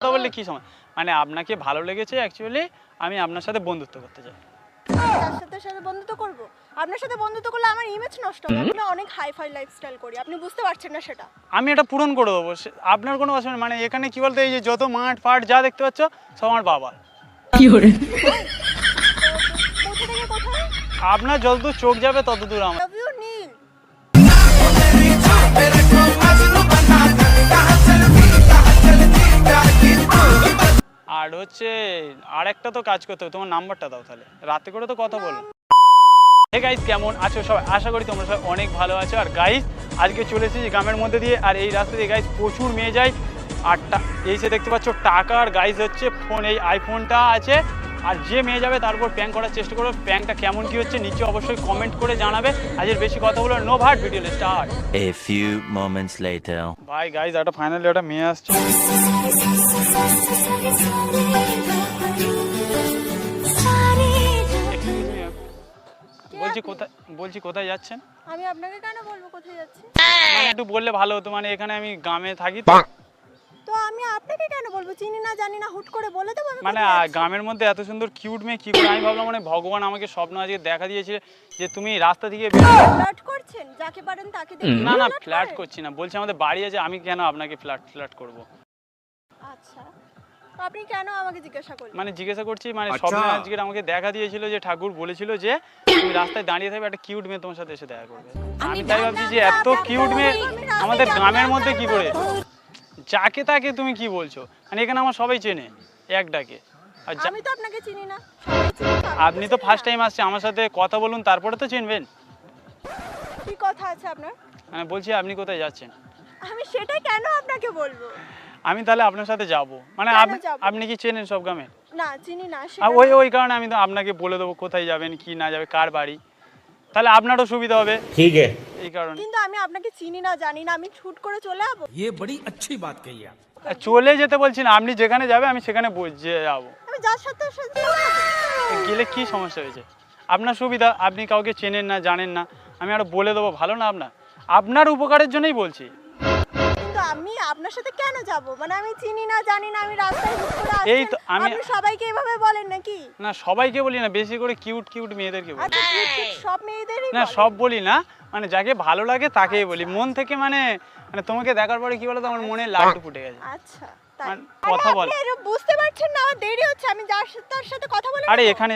কথা বললে কি সময় মানে আপনাকে ভালো লেগেছে অ্যাকচুয়ালি আমি আপনার সাথে বন্ধুত্ব করতে চাই। তার সাথে বন্ধুত্ব করব। আপনার সাথে বন্ধুত্ব করলে আমার ইমেজ নষ্ট হবে। আমি অনেক হাই-ফাই লাইফস্টাইল করি। আপনি বুঝতে পারছেন না সেটা। আমি এটা পূরণ করে দেবো, আপনার কোনো অসুবিধা মানে এখানে কি বলতে এই যে যত মাঠ ফাট যা দেখতে পাচ্ছ সব আমার বাবা। কি করে? কোথা থেকে কোথায়? আপনার যতদূর চোখ যাবে ততদূর আমার। লাভ ইউ নীল। আর হচ্ছে আর একটা তো কাজ করতে হবে, তোমার নাম্বারটা দাও তাহলে রাতে করে তো কথা বলো। হে গাইস, কেমন আছো সবাই? আশা করি তোমরা সবাই অনেক ভালো আছো। আর গাইস আজকে চলে এসেছি গ্রামের মধ্যে দিয়ে, আর এই রাস্তা দিয়ে গাইস প্রচুর মেয়ে যায়। আর এই সে দেখতে পাচ্ছ টাকা, আর গাইস হচ্ছে ফোন, এই আইফোনটা আছে। আর যে মেয়ে যাবে তার উপর প্র্যাঙ্ক করার চেষ্টা করবে। প্র্যাঙ্কটা কেমন কি হচ্ছে নিচে অবশ্যই কমেন্ট করে জানাবে। আজের বেশি কথা বলো নো ভাট, video start. A few moments later. ভাই গাইস একটা ফাইনালি একটা মেয়ে আসছে। বলছি কোথায় যাচ্ছেন? আমি আপনাকে কেন বলবো কোথায় যাচ্ছি? মানে একটু বললে ভালো হতো, মানে এখানে আমি গ্রামে থাকি তো। তো আমি আপনাকে কেন বলবো? চিনি না জানি না হুট করে বলে দেবো আমি? মানে গ্রামের মধ্যে এত সুন্দর কিউট মেয়ে কি করে? আমি ভাবলাম মানে ভগবান আমাকে স্বপ্ন আজকে দেখা দিয়েছে যে তুমি রাস্তা থেকে ফ্ল্যাট করছেন, যাকে পারেন তাকে দেখে। না না ফ্ল্যাট করছি না, বলছি আমাদের বাড়ি আছে, আমি কেন আপনাকে ফ্ল্যাট করব? আচ্ছা, তো আপনি কেন আমাকে জিজ্ঞাসা করলেন? মানে জিজ্ঞাসা করছি, মানে স্বপ্নে আজকে আমাকে দেখা দিয়েছিল যে ঠাকুর বলেছিল যে তুমি রাস্তায় দাঁড়িয়ে থাকবে, একটা কিউট মেয়ে তোমার সাথে এসে দেখা করবে। আমি তাই ভাবছি যে এত কিউট মেয়ে আমাদের গ্রামের মধ্যে কি করে? যাকে তাকে তুমি কি বলছো? মানে এখানে আমার সবাই চেনে এক ডাকে। আমি তো আপনাকে চিনি না। আপনি তো ফার্স্ট টাইম আসছে, আমার সাথে কথা বলুন তারপরে তো চিনবেন। কি কথা আছে আপনার? মানে বলছি আপনি কোথায় যাচ্ছেন? আমি সেটা কেন আপনাকে বলবো? আমি তাহলে আপনার সাথে যাব, মানে আপনি কি চেনেন সব গ্রামে? না চিনি না। ওই কারণে আমি তো আপনাকে বলে দেবো কোথায় যাবেন কি না যাবে কার বাড়ি, তাহলে আপনারও সুবিধা হবে। ঠিক আছে, এই কারণে। কিন্তু আমি আপনাকে চিনি না জানি না, আমি ছুট করে চলে যাব। ये बड़ी अच्छी बात कही आप। চলে যেতে বলছি না, আপনি যেখানে যাবে আমি সেখানে যাবো। আমি যার সাথে গেলে কি সমস্যা হয়েছে? আপনার সুবিধা, আপনি কাউকে চেনেন না জানেন না, আমি আরো বলে দেবো, ভালো না? আপনার উপকারের জন্যই বলছি। কিন্তু আমি আপনার সাথে কেন যাব? মানে আমি চিনি না জানি না, আমি রাস্তায় হুট করে আসছি। এই তো আপনি সবাইকে এভাবে বলেন নাকি? না সবাইকে বলি না, বেশি করে কিউট মেয়েদেরকে বলি। আচ্ছা, সব মেয়েদেরই না বলেন? সব বলি না, মানে যাকে ভালো লাগে তাকেই বলি মন থেকে। মানে তোমাকে দেখার পরে কি বলতো আমার মনে লাড্ডু ফুটে গেছে। আচ্ছা তাই কথা বল। আপনি বুঝতে পারছেন না, আমার দেরি হচ্ছে, আমি তার সাথে কথা বলে। আরে এখানে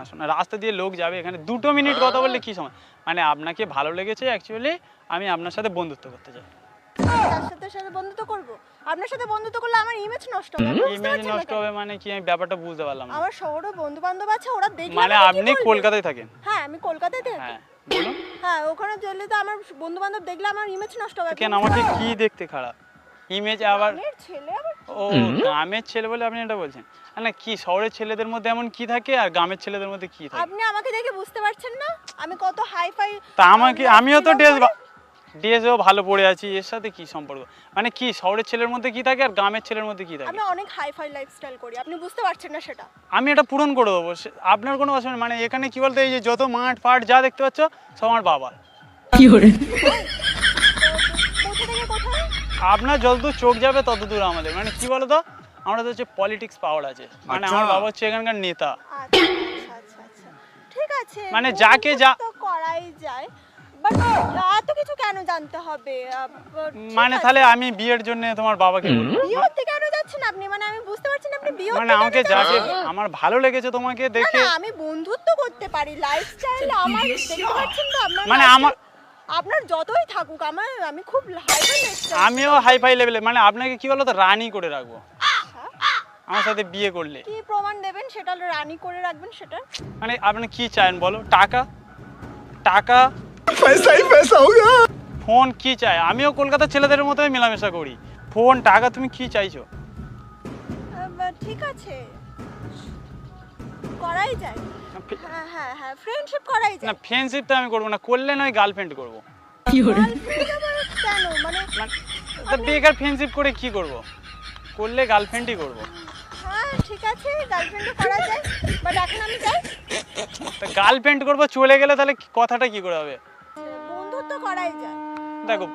আসুন, রাস্তা দিয়ে লোক যাবে, এখানে 2 মিনিট কথা বললে কি সময়? মানে আপনাকে ভালো লেগেছে অ্যাকচুয়ালি আমি আপনার সাথে বন্ধুত্ব করতে চাই। তার সাথে বন্ধুত্ব করব। আপনার সাথে বন্ধুত্ব করলে আমার ইমেজ নষ্ট হবে। ইমেজ নষ্ট হবে মানে কি? আমি ব্যাপারটা বুঝতে পারলাম না। আমার শহরে বন্ধু বান্ধব আছে, ওরা দেখলে মানে আপনি কলকাতায় থাকেন? হ্যাঁ আমি কলকাতায় থাকি। হ্যাঁ বলুন। হ্যাঁ ওখানে গেলে তো আমার বন্ধু বান্ধব দেখলে আমার ইমেজ নষ্ট হবে। কেন আমাকে কি দেখতে খারাপ? ইমেজ আবার গ্রামের ছেলে আবার? ও গ্রামের ছেলে বলে আপনি এটা বলছেন? না কি শহরের ছেলেদের মধ্যে এমন কি থাকে আর গ্রামের ছেলেদের মধ্যে কি থাকে? আপনি আমাকে দেখে বুঝতে পারছেন না আমি কত হাই-ফাই? তা আমিও তো ড্রেসও ভালো পরে আছি, এর সাথে কি সম্পর্ক? মানে কি শহরের ছেলের মধ্যে কি থাকে আর গ্রামের ছেলের মধ্যে কি থাকে? আমি অনেক হাই-ফাই লাইফস্টাইল করি, আপনি বুঝতে পারছেন না সেটা। আমি এটা পূরণ করে দেবো, আপনার কোনো অসুবিধা মানে এখানে কি বলতে এই যে যত মাঠ ফাট যা দেখতে পাচ্ছ সব আমার বাবা। কি করে? কোথা থেকে কোথায়? আপনার যতদূর চোখ যাবে ততদূর আমাদের। মানে কি বলতো আমরা তো হচ্ছে পলিটিক্স পাওয়ার আছে, মানে আমার বাবা হচ্ছে এখানকার নেতা। আচ্ছা ঠিক আছে, মানে যাকে যা তো করাই যায়, বাট এত কিছু কেন জানতে হবে? মানে তাহলে আমি বিয়ের জন্য তোমার বাবাকে বলবো? বিয়ে হতে কেন যাচ্ছেন আপনি? মানে আমি বুঝতে পারছি না আপনি বিয়ে মানে আমাকে যাকে আমার ভালো লেগেছে তোমাকে দেখে। না আমি বন্ধুত্ব করতে পারি, লাইফস্টাইল আমার দেখতে পাচ্ছেন তো আপনার। মানে আপনার যতই থাকুক আমি খুব হাই-ফাই লাইফস্টাইল। আমিও হাই-ফাই লেভেলে, মানে আপনাকে কি বলতো রানী করে রাখবো আমার সাথে বিয়ে করলে। কি প্রমাণ দেবেন সেটা রানী করে রাখবেন সেটা? মানে আপনি কি চান বলো? টাকা पैसा होगा। ফোন কি চাই? আমিও কলকাতার ছেলেদের মতোই মেলামেশা করি। ফোন টাকা তুমি কি চাইছো? ঠিক আছে করাই যায়। হ্যাঁ ফ্রেন্ডশিপ করাই যায়। না ফ্রেন্ডশিপ তো আমি করবো না, করলে নয় গার্লফ্রেন্ড করবো। কি করে? কেন মানে বেকার ফ্রেন্ডশিপ করে কি করব? করলে গার্লফ্রেন্ডই করবো। হ্যাঁ ঠিক আছে গার্লফ্রেন্ড করা যায়, বাট এখন আমি যাই। তা গার্লফ্রেন্ড করবো, চলে গেলে তাহলে কথাটা কি করে হবে? বন্ধুত্ব করাই যায়। দেখো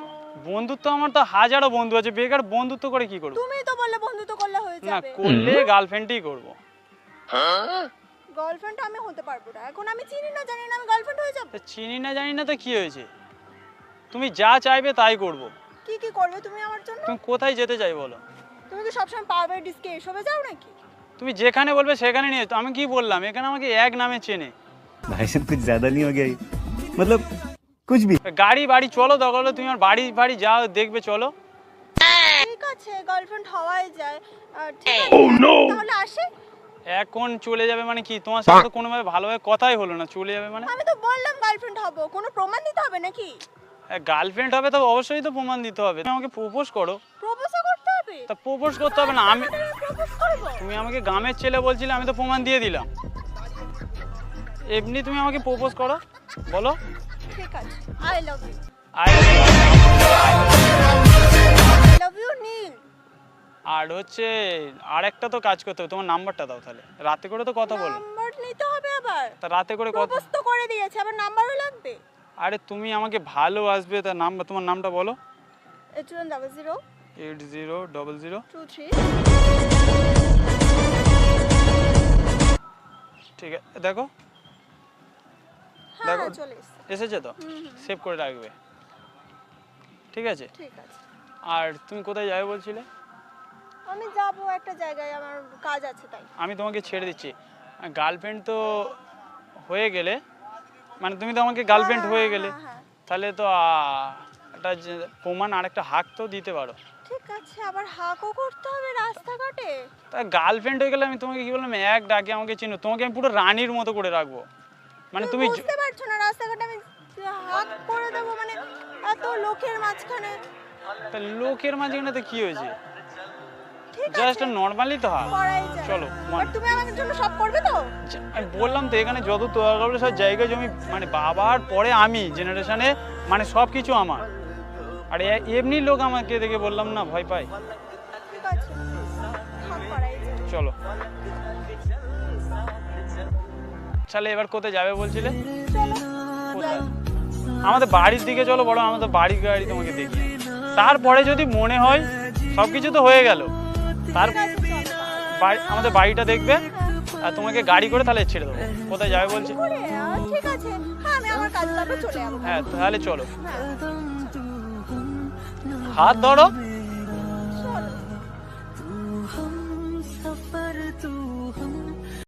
বন্ধুত্ব আমার তো হাজারো বন্ধু আছে, বেকার বন্ধুত্ব করে কি করবো? তুমি তো করলে বন্ধুত্ব করলে হয়ে না যাবে। করলে গার্লফ্রেন্ডই করব। গার্লফ্রেন্ড আমি হতে পারবো না, এখন আমি চিনি না জানি না আমি গার্লফ্রেন্ড হয়ে যাব। তা চিনি না জানি না তো কি হয়েছে, তুমি যা চাইবে তাই করব। কি কি করবে তুমি আমার জন্য? তুমি কোথায় যেতে চাই বলো? তুমি কি সবসময় পাওয়ার ডিস্কে এসবে যাও নাকি? তুমি যেখানে বলবে সেখানে নিয়ে, আমি কি বললাম, এখানে আমাকে এক নামে চেনে। भाई साहब कुछ ज्यादा नहीं हो गया ये? मतलब कुछ भी। গাড়ি বাড়ি চলো, দরকার হলে তুমি আমার বাড়ি বাড়ি যাও, দেখবে চলো। ঠিক আছে, গার্লফ্রেন্ড হওয়াই যায়। ঠিক আছে, তাহলে আসি। এখন চলে যাবে মানে কি? তোমার সাথে তো কোনোভাবে ভালোভাবে কথাই হলো না, চলে যাবে মানে? আমি তো বললাম গার্লফ্রেন্ড হব, কোনো প্রমাণ দিতে হবে নাকি? গার্লফ্রেন্ড হবে তো অবশ্যই তো প্রমাণ দিতে হবে। তুমি আমাকে প্রপোজ করো। প্রপোজও করতে হবে? তা প্রপোজ করতে হবে না, আমি প্রপোজ করব? তুমি আমাকে গ্রামের ছেলে বলছিলে, আমি তো প্রমাণ দিয়ে দিলাম। এমনি তুমি আমাকে প্রপোজ করো, বলো। ঠিক আছে, I love you. I love you Neel. আর হচ্ছে আর একটা তো কাজ করতে হবে, তোমার নাম্বারটা দাও, তাহলে রাতে করে তো কথা বলো। নাম্বার নিতে হবে আবার? তা রাতে করে কথা। প্রপোজ তো করে দিয়েছে, আবার নাম্বারও লাগবে? আরে তুমি আমাকে ভালোবাসবে, তার নাম্বার, তোমার নামটা বলো। 8100 8000 23। ঠিক আছে, দেখো হ্যাঁ দেখো। চলে এসেছে। এসেছে তো, সেভ করে রাখবে, ঠিক আছে? ঠিক আছে, আর তুমি কোথায় যাবে বলছিলে? আমি যাব একটা জায়গায়, আমার কাজ আছে তাই। আমি তোমাকে ছেড়ে দিচ্ছি। গার্লফ্রেন্ড তো হয়ে গেলে, মানে তুমি তো আমাকে গার্লফ্রেন্ড হয়ে গেলে, হ্যাঁ। তাহলে তো একটা প্রমাণ, আর একটা হাক তো দিতে পারো। ঠিক আছে, আবার হাকও করতে হবে রাস্তাঘাটে? তা গার্লফ্রেন্ড হয়ে গেলে আমি তোমাকে কি বললাম, এক ডাকে আমাকে চিনো, তোমাকে আমি পুরো রানীর মতো করে রাখবো। মানে তুমি বুঝতে পারছো না, রাস্তাঘাটে আমি হাক করে দেবো মানে এত লোকের মাঝখানে? তা লোকের মাঝখানে তো কি হয়েছে, ঠিক জাস্ট আছে, নর্মালি তো হাক। করাই যায়। চলো, আর তুমি আমার জন্য সব করবে তো? আমি বললাম তো, এখানে যত দরকার হবে সব জায়গা জমি, মানে বাবার পরে আমি জেনারেশনে, মানে সব কিছু আমার। আর এমনি লোক আমাকে দেখে বললাম না ভয় পাই। ঠিক আছে, হাক করাই যায়। চলো, তাহলে এবার কোথায় যাবে বলছিলে? চলো কোথায়? যাই। আমাদের বাড়ির দিকে চলো, বড় আমাদের বাড়ির গাড়ি তোমাকে দেখি, তারপরে যদি মনে হয় সবকিছু তো হয়ে গেল, তার ঠিক আছে, চলো। আমাদের বাড়িটা দেখবে, আর তোমাকে গাড়ি করে তাহলে ছেড়ে দেবো। কোথায় যাবে বলছি? করে, ঠিক আছে, হ্যাঁ আমি আমার কাজ করবে চলে যাবো। হ্যাঁ তাহলে চলো, হ্যাঁ। হাত ধরো।